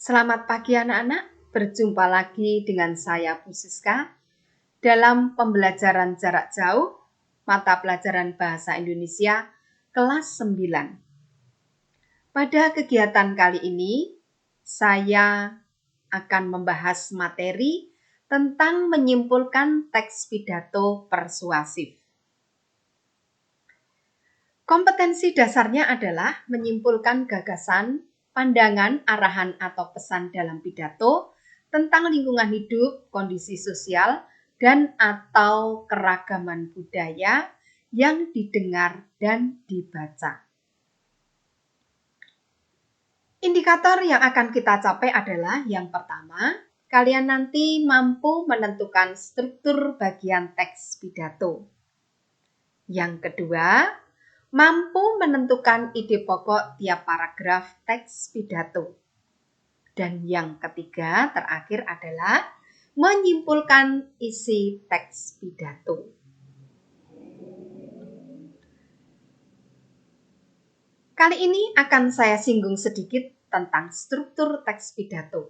Selamat pagi anak-anak, berjumpa lagi dengan saya Bu Siska dalam pembelajaran jarak jauh mata pelajaran Bahasa Indonesia kelas 9. Pada kegiatan kali ini, saya akan membahas materi tentang menyimpulkan teks pidato persuasif. Kompetensi dasarnya adalah menyimpulkan gagasan, pandangan, arahan, atau pesan dalam pidato tentang lingkungan hidup, kondisi sosial, dan atau keragaman budaya yang didengar dan dibaca. Indikator yang akan kita capai adalah yang pertama, kalian nanti mampu menentukan struktur bagian teks pidato. Yang kedua, mampu menentukan ide pokok tiap paragraf teks pidato. Dan yang ketiga, terakhir adalah menyimpulkan isi teks pidato. Kali ini akan saya singgung sedikit tentang struktur teks pidato.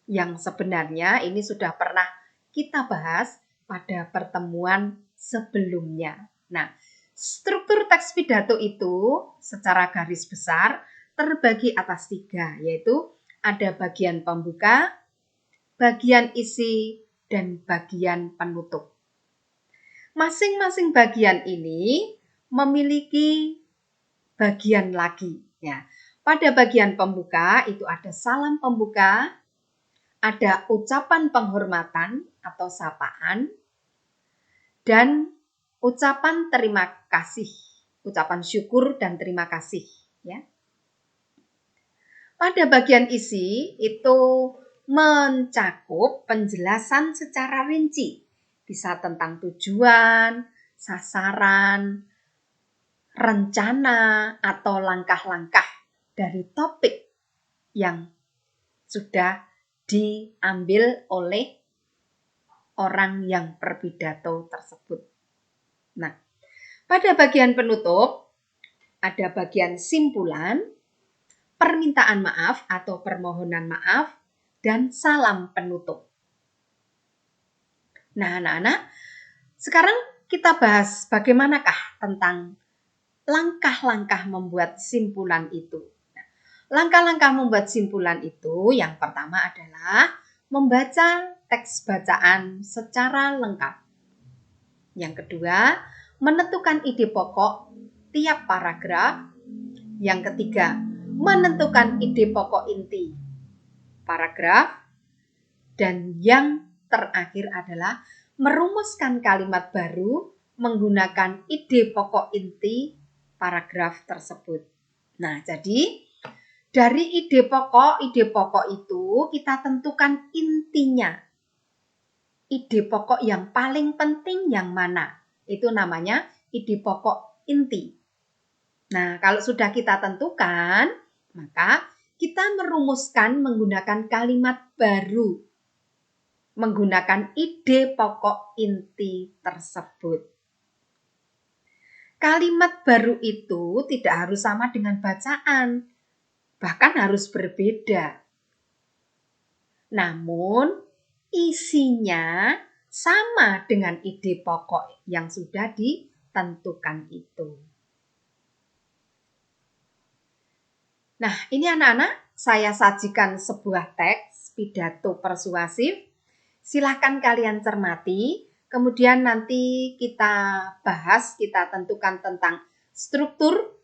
Yang sebenarnya ini sudah pernah kita bahas pada pertemuan sebelumnya. Nah, struktur teks pidato itu secara garis besar terbagi atas 3, yaitu ada bagian pembuka, bagian isi, dan bagian penutup. Masing-masing bagian ini memiliki bagian lagi. Ya. Pada bagian pembuka itu ada salam pembuka, ada ucapan penghormatan atau sapaan, dan ucapan terima kasih, ucapan syukur dan terima kasih. Ya. Pada bagian isi itu mencakup penjelasan secara rinci, bisa tentang tujuan, sasaran, rencana, atau langkah-langkah dari topik yang sudah diambil oleh orang yang berpidato tersebut. Nah, pada bagian penutup ada bagian simpulan, permintaan maaf atau permohonan maaf, dan salam penutup. Nah, anak-anak, sekarang kita bahas bagaimanakah tentang langkah-langkah membuat simpulan itu. Langkah-langkah membuat simpulan itu yang pertama adalah membaca teks bacaan secara lengkap. Yang kedua, menentukan ide pokok tiap paragraf. Yang ketiga, menentukan ide pokok inti paragraf. Dan yang terakhir adalah merumuskan kalimat baru menggunakan ide pokok inti paragraf tersebut. Nah, jadi dari ide pokok itu kita tentukan intinya. Ide pokok yang paling penting yang mana? Itu namanya ide pokok inti. Nah, kalau sudah kita tentukan, maka kita merumuskan menggunakan kalimat baru. Menggunakan ide pokok inti tersebut. Kalimat baru itu tidak harus sama dengan bacaan, bahkan harus berbeda. Namun, isinya sama dengan ide pokok yang sudah ditentukan itu. Nah, ini anak-anak, saya sajikan sebuah teks pidato persuasif. Silahkan kalian cermati. Kemudian nanti kita bahas, kita tentukan tentang struktur,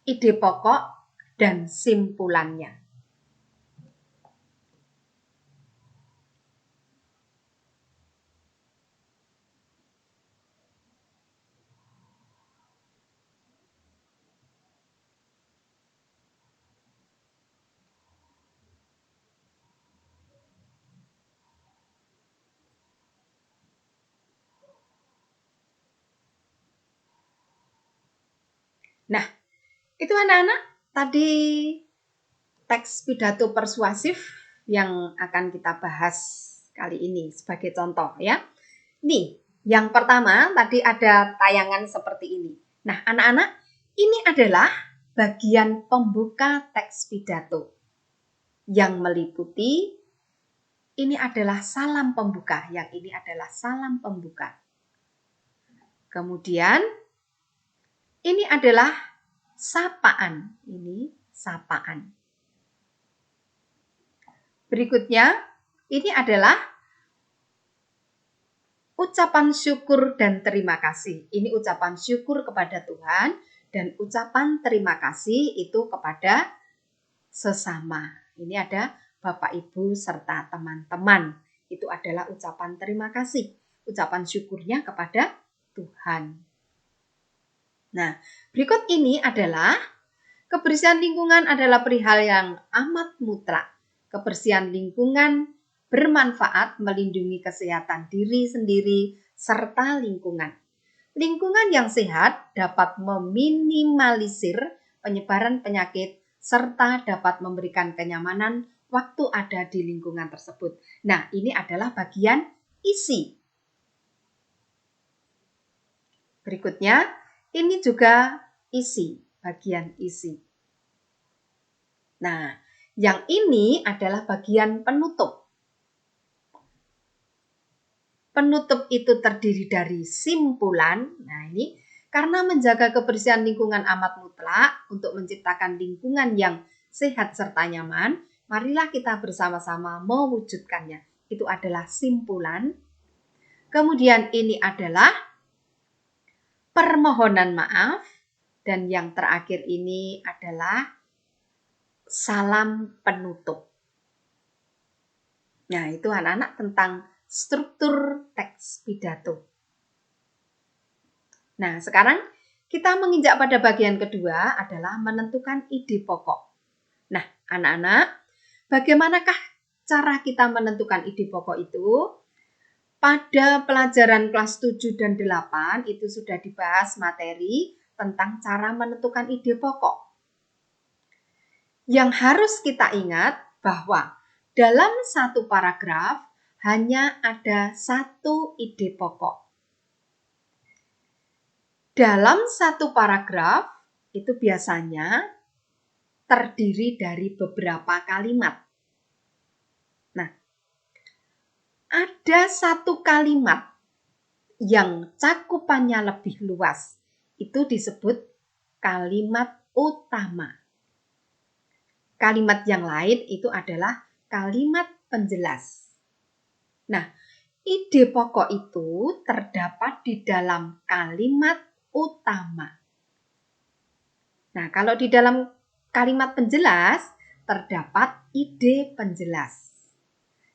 ide pokok, dan simpulannya. Nah, itu anak-anak tadi teks pidato persuasif yang akan kita bahas kali ini sebagai contoh ya. Nih, yang pertama tadi ada tayangan seperti ini. Nah, anak-anak, ini adalah bagian pembuka teks pidato. yang meliputi ini adalah salam pembuka. Yang ini adalah salam pembuka. Kemudian ini adalah sapaan. Ini sapaan. Berikutnya ini adalah ucapan syukur dan terima kasih. Ini ucapan syukur kepada Tuhan dan ucapan terima kasih itu kepada sesama. Ini ada Bapak, Ibu, serta teman-teman. Itu adalah ucapan terima kasih. Ucapan syukurnya kepada Tuhan. Nah, berikut ini adalah kebersihan lingkungan adalah perihal yang amat mutlak. Kebersihan lingkungan bermanfaat melindungi kesehatan diri sendiri serta lingkungan. Lingkungan yang sehat dapat meminimalisir penyebaran penyakit serta dapat memberikan kenyamanan waktu ada di lingkungan tersebut. Nah, ini adalah bagian isi. Berikutnya, ini juga isi, bagian isi. Nah, yang ini adalah bagian penutup. Penutup itu terdiri dari simpulan. Nah, ini karena menjaga kebersihan lingkungan amat mutlak untuk menciptakan lingkungan yang sehat serta nyaman, marilah kita bersama-sama mewujudkannya. Itu adalah simpulan. Kemudian ini adalah permohonan maaf. Dan yang terakhir ini adalah salam penutup. Nah, itu anak-anak tentang struktur teks pidato. Nah, sekarang kita menginjak pada bagian kedua adalah menentukan ide pokok. Nah, anak-anak, bagaimanakah cara kita menentukan ide pokok itu? Pada pelajaran kelas 7 dan 8 itu sudah dibahas materi tentang cara menentukan ide pokok. Yang harus kita ingat bahwa dalam satu paragraf hanya ada satu ide pokok. Dalam satu paragraf itu biasanya terdiri dari beberapa kalimat. Nah, ada satu kalimat yang cakupannya lebih luas. Itu disebut kalimat utama. Kalimat yang lain itu adalah kalimat penjelas. Nah, ide pokok itu terdapat di dalam kalimat utama. Nah, kalau di dalam kalimat penjelas terdapat ide penjelas.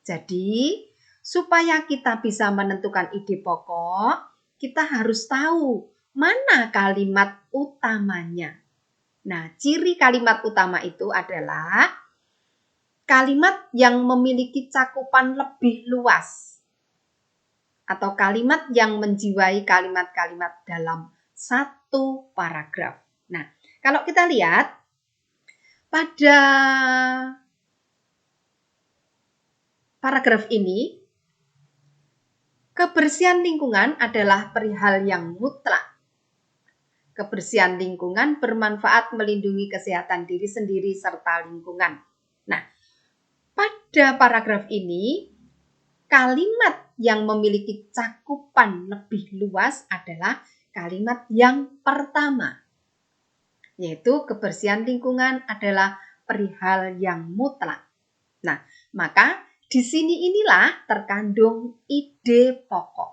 Jadi, supaya kita bisa menentukan ide pokok, kita harus tahu mana kalimat utamanya. Nah, ciri kalimat utama itu adalah kalimat yang memiliki cakupan lebih luas atau kalimat yang menjiwai kalimat-kalimat dalam satu paragraf. Nah, kalau kita lihat pada paragraf ini, kebersihan lingkungan adalah perihal yang mutlak. Kebersihan lingkungan bermanfaat melindungi kesehatan diri sendiri serta lingkungan. Nah, pada paragraf ini, kalimat yang memiliki cakupan lebih luas adalah kalimat yang pertama, yaitu kebersihan lingkungan adalah perihal yang mutlak. Nah, maka di sini inilah terkandung ide pokok.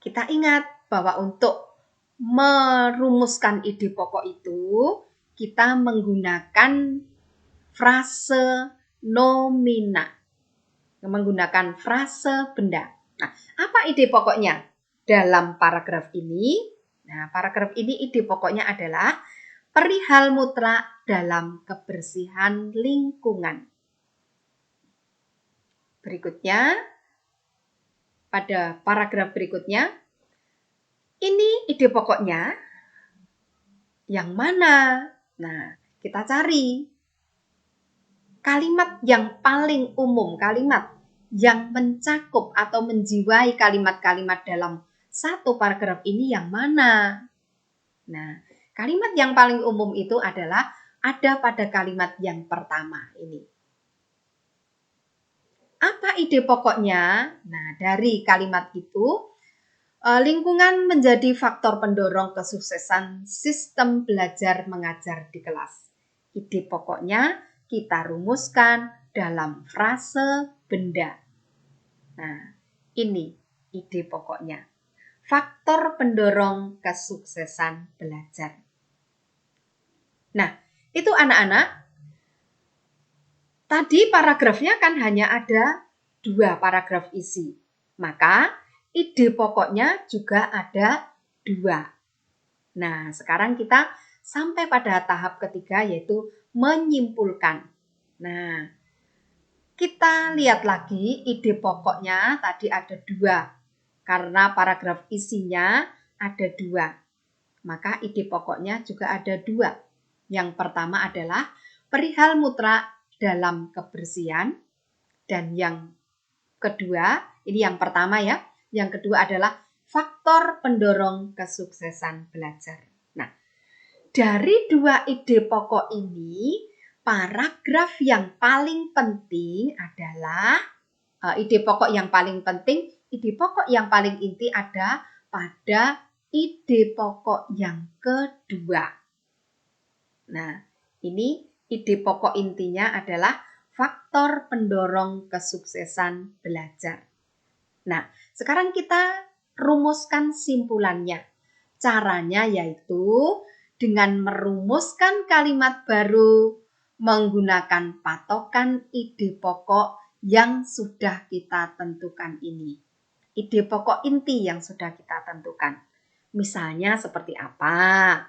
Kita ingat bahwa untuk merumuskan ide pokok itu, kita menggunakan frase nomina, menggunakan frase benda. Nah, apa ide pokoknya dalam paragraf ini? Nah, paragraf ini ide pokoknya adalah perihal mutlak dalam kebersihan lingkungan. Berikutnya, pada paragraf berikutnya, ini ide pokoknya yang mana? Nah, kita cari kalimat yang paling umum, kalimat yang mencakup atau menjiwai kalimat-kalimat dalam satu paragraf ini yang mana? Nah, kalimat yang paling umum itu adalah ada pada kalimat yang pertama ini. Apa ide pokoknya? Nah, dari kalimat itu, lingkungan menjadi faktor pendorong kesuksesan sistem belajar mengajar di kelas. Ide pokoknya kita rumuskan dalam frase benda. Nah, ini ide pokoknya. Faktor pendorong kesuksesan belajar. Nah, itu anak-anak. Tadi paragrafnya kan hanya ada 2 paragraf isi. Maka ide pokoknya juga ada 2. Nah, sekarang kita sampai pada tahap ketiga yaitu menyimpulkan. Nah, kita lihat lagi ide pokoknya tadi ada 2. Karena paragraf isinya ada 2. Maka ide pokoknya juga ada 2. Yang pertama adalah perihal mutlak dalam kebersihan. Dan yang kedua, ini yang pertama ya. Yang kedua adalah faktor pendorong kesuksesan belajar. Nah, dari 2 ide pokok ini, paragraf yang paling penting adalah ide pokok yang paling inti ada pada ide pokok yang kedua. Nah, ini ide pokok intinya adalah faktor pendorong kesuksesan belajar. Nah, sekarang kita rumuskan simpulannya. Caranya yaitu dengan merumuskan kalimat baru menggunakan patokan ide pokok yang sudah kita tentukan ini. Ide pokok inti yang sudah kita tentukan. Misalnya seperti apa?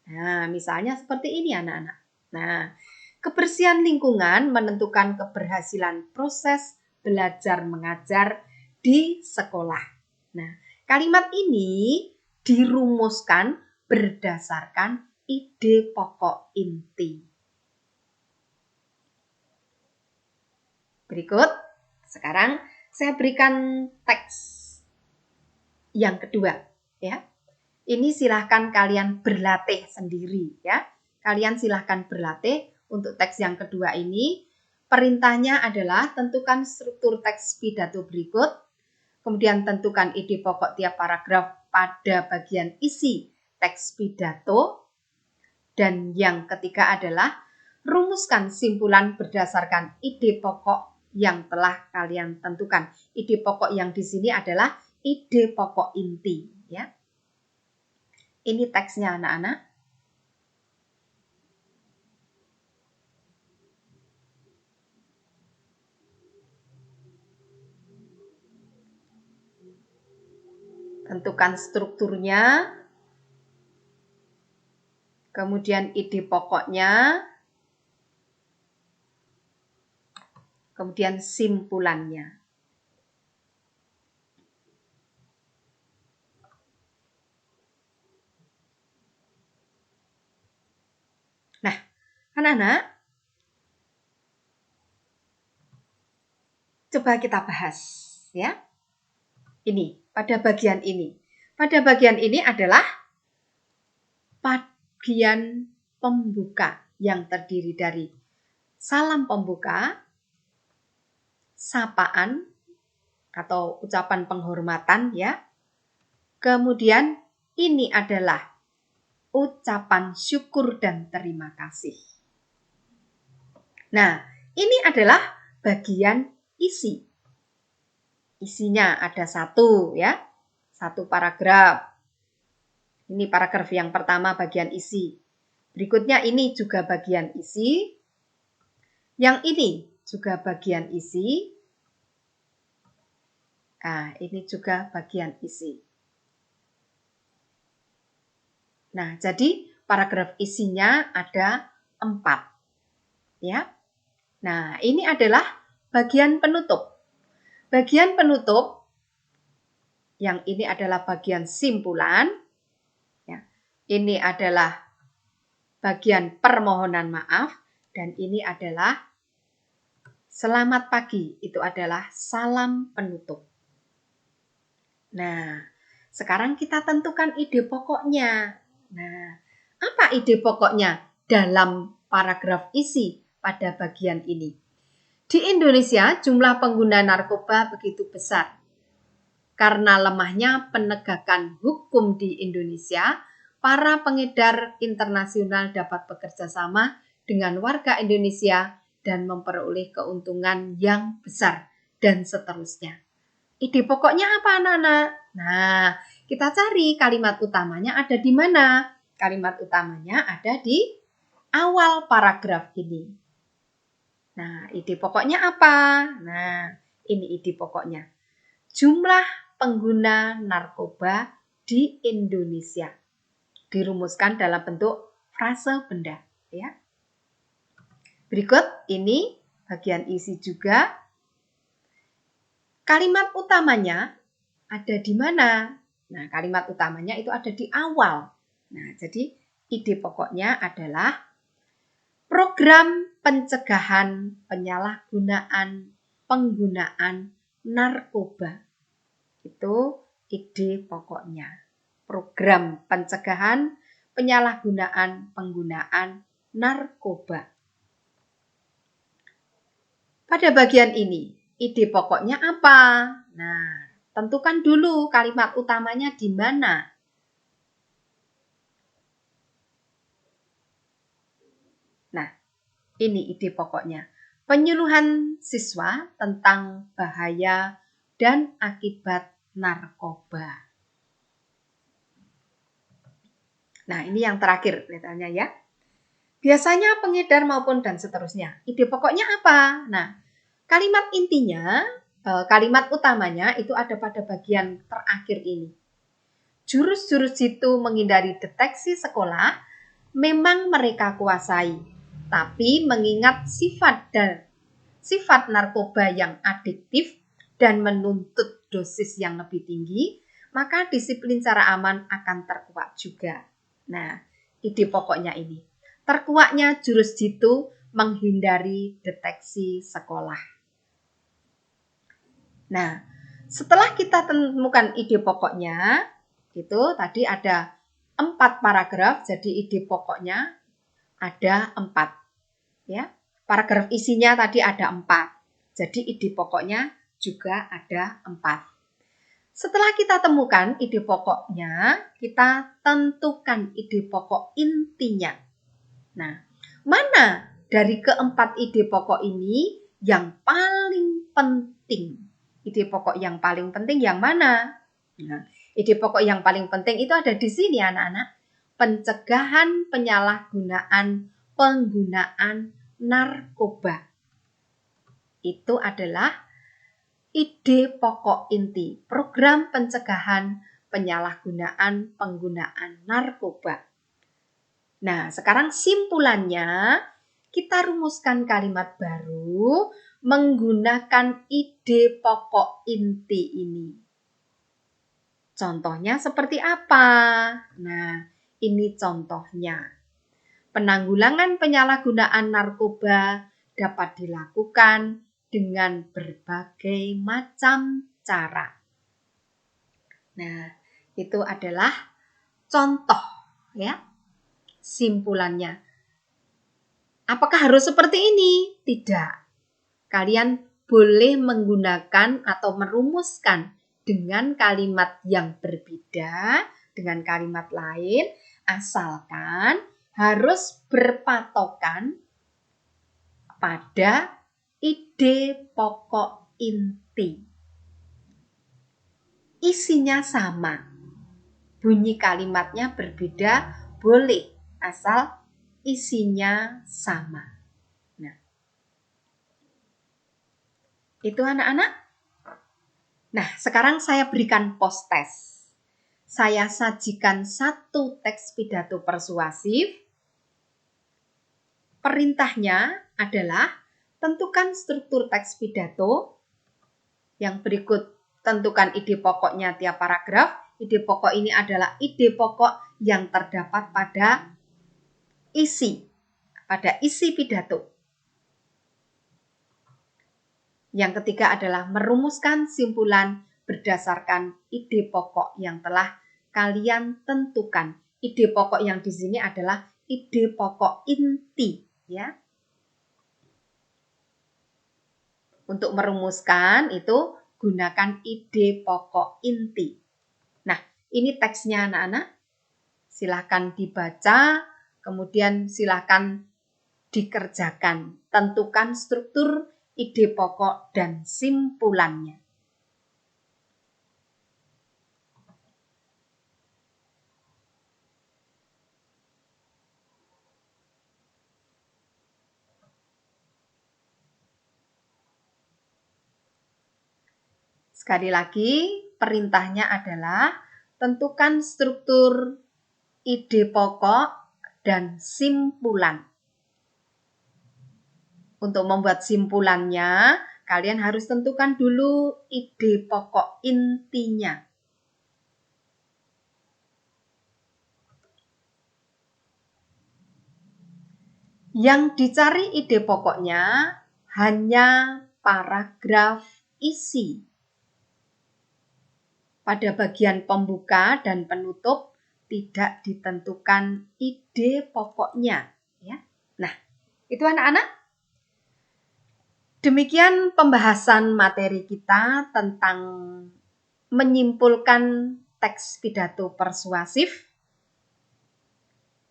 Nah, misalnya seperti ini anak-anak. Nah, kebersihan lingkungan menentukan keberhasilan proses belajar mengajar di sekolah. Nah, kalimat ini dirumuskan berdasarkan ide pokok inti. Berikut, sekarang saya berikan teks yang kedua, ya. Ini silahkan kalian berlatih sendiri, ya. Kalian silahkan berlatih untuk teks yang kedua ini. Perintahnya adalah tentukan struktur teks pidato berikut, kemudian tentukan ide pokok tiap paragraf pada bagian isi teks pidato, dan yang ketiga adalah rumuskan simpulan berdasarkan ide pokok yang telah kalian tentukan. Ide pokok yang di sini adalah ide pokok inti, ya. Ini teksnya anak-anak. Tentukan strukturnya, kemudian ide pokoknya, kemudian simpulannya. Nah, anak-anak, coba kita bahas, ya. Ini, pada bagian ini. Pada bagian ini adalah bagian pembuka yang terdiri dari salam pembuka, sapaan atau ucapan penghormatan, ya. Kemudian ini adalah ucapan syukur dan terima kasih. Nah, ini adalah bagian isi. Isinya ada 1, ya. 1 paragraf. Ini paragraf yang pertama bagian isi. Berikutnya ini juga bagian isi. Yang ini juga bagian isi. Nah, ini juga bagian isi. Nah, jadi paragraf isinya ada 4. Ya. Nah, ini adalah bagian penutup. Bagian penutup, yang ini adalah bagian simpulan. Ya. Ini adalah bagian permohonan maaf. Dan ini adalah selamat pagi. Itu adalah salam penutup. Nah, sekarang kita tentukan ide pokoknya. Nah, apa ide pokoknya dalam paragraf isi pada bagian ini. Di Indonesia, jumlah pengguna narkoba begitu besar. Karena lemahnya penegakan hukum di Indonesia, para pengedar internasional dapat bekerja sama dengan warga Indonesia dan memperoleh keuntungan yang besar, dan seterusnya. Ide pokoknya apa, anak-anak? Nah, kita cari kalimat utamanya ada di mana? Kalimat utamanya ada di awal paragraf ini. Nah, ide pokoknya apa? Nah, ini ide pokoknya. Jumlah pengguna narkoba di Indonesia. Dirumuskan dalam bentuk frase benda, ya. Berikut ini bagian isi juga. Kalimat utamanya ada di mana? Nah, kalimat utamanya itu ada di awal. Nah, jadi ide pokoknya adalah program pencegahan penyalahgunaan penggunaan narkoba. Itu ide pokoknya. Program pencegahan penyalahgunaan penggunaan narkoba. Pada bagian ini, ide pokoknya apa? Nah, tentukan dulu kalimat utamanya di mana. Nah, ini ide pokoknya. Penyuluhan siswa tentang bahaya dan akibat narkoba. Nah, ini yang terakhir kelihatannya ya. Biasanya pengedar maupun dan seterusnya. Ide pokoknya apa? Nah, kalimat intinya, kalimat utamanya itu ada pada bagian terakhir ini. Jurus-jurus jitu menghindari deteksi sekolah memang mereka kuasai, tapi mengingat sifat narkoba yang adiktif dan menuntut dosis yang lebih tinggi, maka disiplin cara aman akan terkuak juga. Nah, ide pokoknya ini. Terkuaknya jurus jitu menghindari deteksi sekolah. Nah, setelah kita temukan ide pokoknya, itu tadi ada 4 paragraf, jadi ide pokoknya ada 4. Ya, paragraf isinya tadi ada 4. Jadi ide pokoknya juga ada 4. Setelah kita temukan ide pokoknya, kita tentukan ide pokok intinya. Nah, mana dari keempat ide pokok ini yang paling penting? Ide pokok yang paling penting yang mana? Nah, ide pokok yang paling penting itu ada di sini, anak-anak. Pencegahan penyalahgunaan penggunaan narkoba. Itu adalah ide pokok inti program pencegahan penyalahgunaan penggunaan narkoba. Nah, sekarang simpulannya kita rumuskan kalimat baru menggunakan ide pokok inti ini. Contohnya seperti apa? Nah, ini contohnya. Penanggulangan penyalahgunaan narkoba dapat dilakukan dengan berbagai macam cara. Nah, itu adalah contoh ya. Simpulannya. Apakah harus seperti ini? Tidak. Kalian boleh menggunakan atau merumuskan dengan kalimat yang berbeda, dengan kalimat lain, asalkan harus berpatokan pada ide pokok inti. Isinya sama. Bunyi kalimatnya berbeda, boleh, asal isinya sama. Nah, itu anak-anak. Nah, sekarang saya berikan post test. Saya sajikan 1 teks pidato persuasif. Perintahnya adalah tentukan struktur teks pidato. Yang berikut tentukan ide pokoknya tiap paragraf. Ide pokok ini adalah ide pokok yang terdapat pada isi pidato. Yang ketiga adalah merumuskan simpulan berdasarkan ide pokok yang telah kalian tentukan. Ide pokok yang di sini adalah ide pokok inti. ya. Untuk merumuskan itu gunakan ide pokok inti. Nah, ini teksnya anak-anak. Silahkan dibaca, kemudian silahkan dikerjakan. Tentukan struktur, ide pokok, dan simpulannya. Sekali lagi, perintahnya adalah tentukan struktur, ide pokok, dan simpulan. Untuk membuat simpulannya, kalian harus tentukan dulu ide pokok intinya. Yang dicari ide pokoknya hanya paragraf isi. Pada bagian pembuka dan penutup tidak ditentukan ide pokoknya. Ya. Nah, itu anak-anak. Demikian pembahasan materi kita tentang menyimpulkan teks pidato persuasif.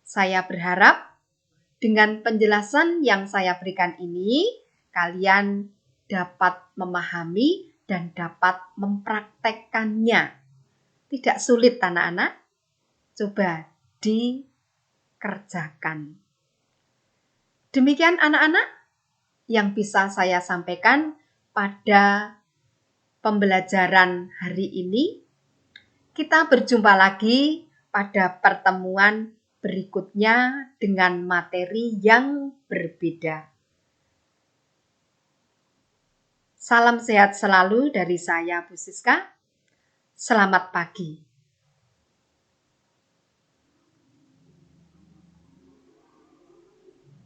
Saya berharap dengan penjelasan yang saya berikan ini, kalian dapat memahami dan dapat mempraktekkannya. Tidak sulit anak-anak, coba dikerjakan. Demikian anak-anak yang bisa saya sampaikan pada pembelajaran hari ini. Kita berjumpa lagi pada pertemuan berikutnya dengan materi yang berbeda. Salam sehat selalu dari saya, Bu Siska. Selamat pagi.